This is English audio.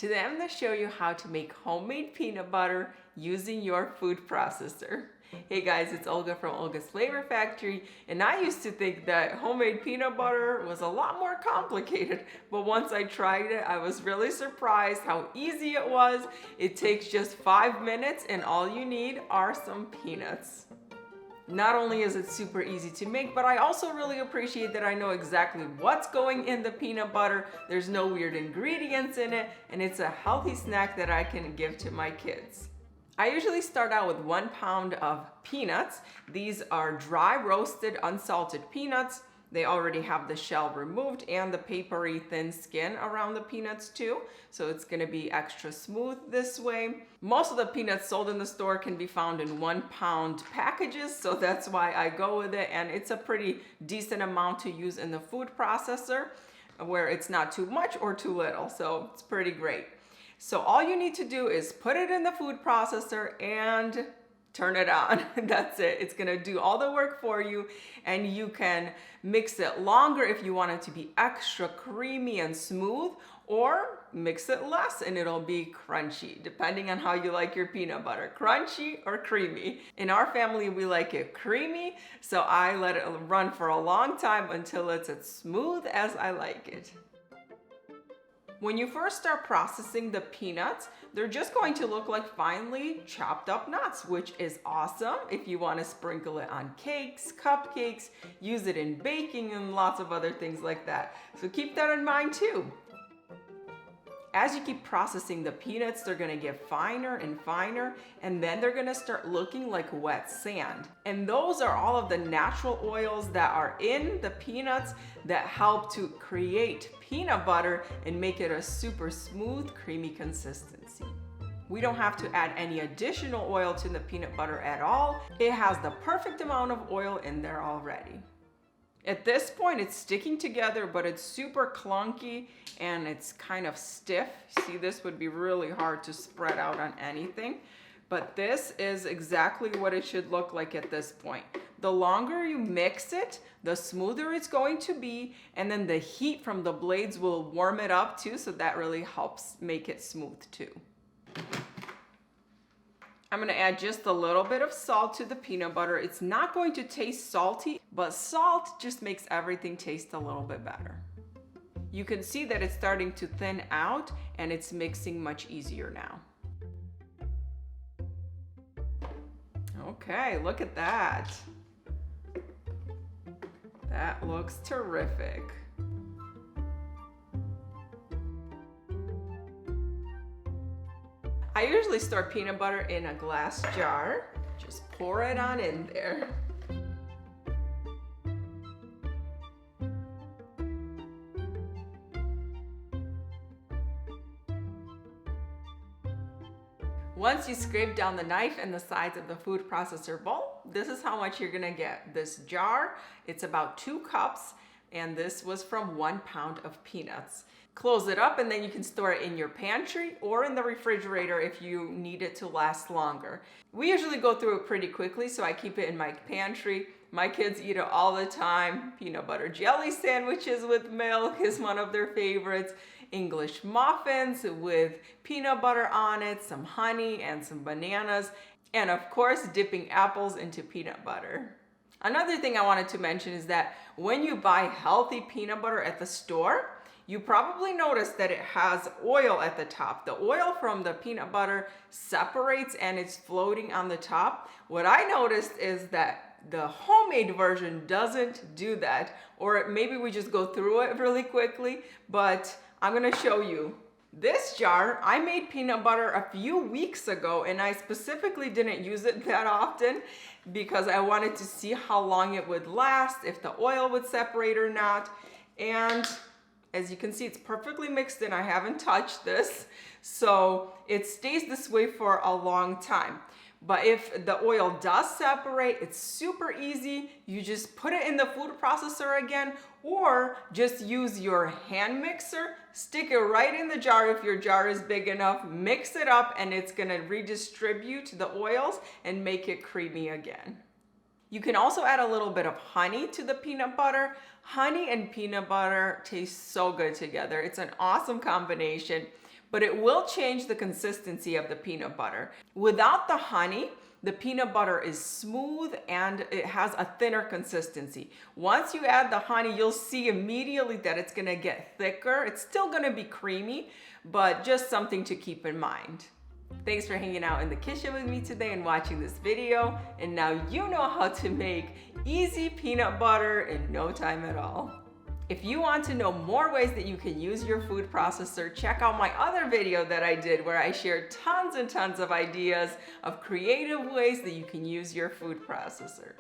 Today I'm going to show you how to make homemade peanut butter using your food processor. Hey guys, it's Olga from Olga's Flavor Factory, and I used to think that homemade peanut butter was a lot more complicated, but once I tried it, I was really surprised how easy it was. It takes just 5 minutes and all you need are some peanuts. Not only is it super easy to make, but I also really appreciate that I know exactly what's going in the peanut butter. There's no weird ingredients in it, and it's a healthy snack that I can give to my kids. I usually start out with 1 pound of peanuts. These are dry roasted unsalted peanuts. They already have the shell removed and the papery thin skin around the peanuts too. So it's gonna be extra smooth this way. Most of the peanuts sold in the store can be found in 1 pound packages. So that's why I go with it. And it's a pretty decent amount to use in the food processor where it's not too much or too little. So it's pretty great. So all you need to do is put it in the food processor and turn it on. That's it. It's gonna do all the work for you, and you can mix it longer if you want it to be extra creamy and smooth, or mix it less and it'll be crunchy, depending on how you like your peanut butter, crunchy or creamy. In our family, we like it creamy, so I let it run for a long time until it's as smooth as I like it. When you first start processing the peanuts, they're just going to look like finely chopped up nuts, which is awesome if you want to sprinkle it on cakes, cupcakes, use it in baking and lots of other things like that. So keep that in mind too. As you keep processing the peanuts, they're gonna get finer and finer, and then they're gonna start looking like wet sand. And those are all of the natural oils that are in the peanuts that help to create peanut butter and make it a super smooth, creamy consistency. We don't have to add any additional oil to the peanut butter at all. It has the perfect amount of oil in there already. At this point, it's sticking together, but it's super clunky and it's kind of stiff. See, this would be really hard to spread out on anything, but this is exactly what it should look like at this point. The longer you mix it, the smoother it's going to be, and then the heat from the blades will warm it up too, so that really helps make it smooth too. I'm gonna add just a little bit of salt to the peanut butter. It's not going to taste salty, but salt just makes everything taste a little bit better. You can see that it's starting to thin out and it's mixing much easier now. Okay, look at that. That looks terrific. I usually store peanut butter in a glass jar. Just pour it on in there. Once you scrape down the knife and the sides of the food processor bowl, this is how much you're gonna get. This jar, it's about 2 cups, and this was from 1 pound of peanuts. Close it up and then you can store it in your pantry or in the refrigerator if you need it to last longer. We usually go through it pretty quickly, so I keep it in my pantry. My kids eat it all the time. Peanut butter jelly sandwiches with milk is one of their favorites. English muffins with peanut butter on it, some honey and some bananas, and of course dipping apples into peanut butter. Another thing I wanted to mention is that when you buy healthy peanut butter at the store, you probably noticed that it has oil at the top. The oil from the peanut butter separates and it's floating on the top. What I noticed is that the homemade version doesn't do that, or maybe we just go through it really quickly, but I'm gonna show you. This jar, I made peanut butter a few weeks ago, and I specifically didn't use it that often because I wanted to see how long it would last, if the oil would separate or not. And as you can see, it's perfectly mixed in. I haven't touched this, so it stays this way for a long time. But if the oil does separate, it's super easy. You just put it in the food processor again, or just use your hand mixer, stick it right in the jar if your jar is big enough, mix it up, and it's gonna redistribute the oils and make it creamy again. You can also add a little bit of honey to the peanut butter. Honey and peanut butter taste so good together. It's an awesome combination. but it will change the consistency of the peanut butter. Without the honey, the peanut butter is smooth and it has a thinner consistency. Once you add the honey, you'll see immediately that it's gonna get thicker. It's still gonna be creamy, but just something to keep in mind. Thanks for hanging out in the kitchen with me today and watching this video. And now you know how to make easy peanut butter in no time at all. If you want to know more ways that you can use your food processor, check out my other video that I did where I shared tons and tons of ideas of creative ways that you can use your food processor.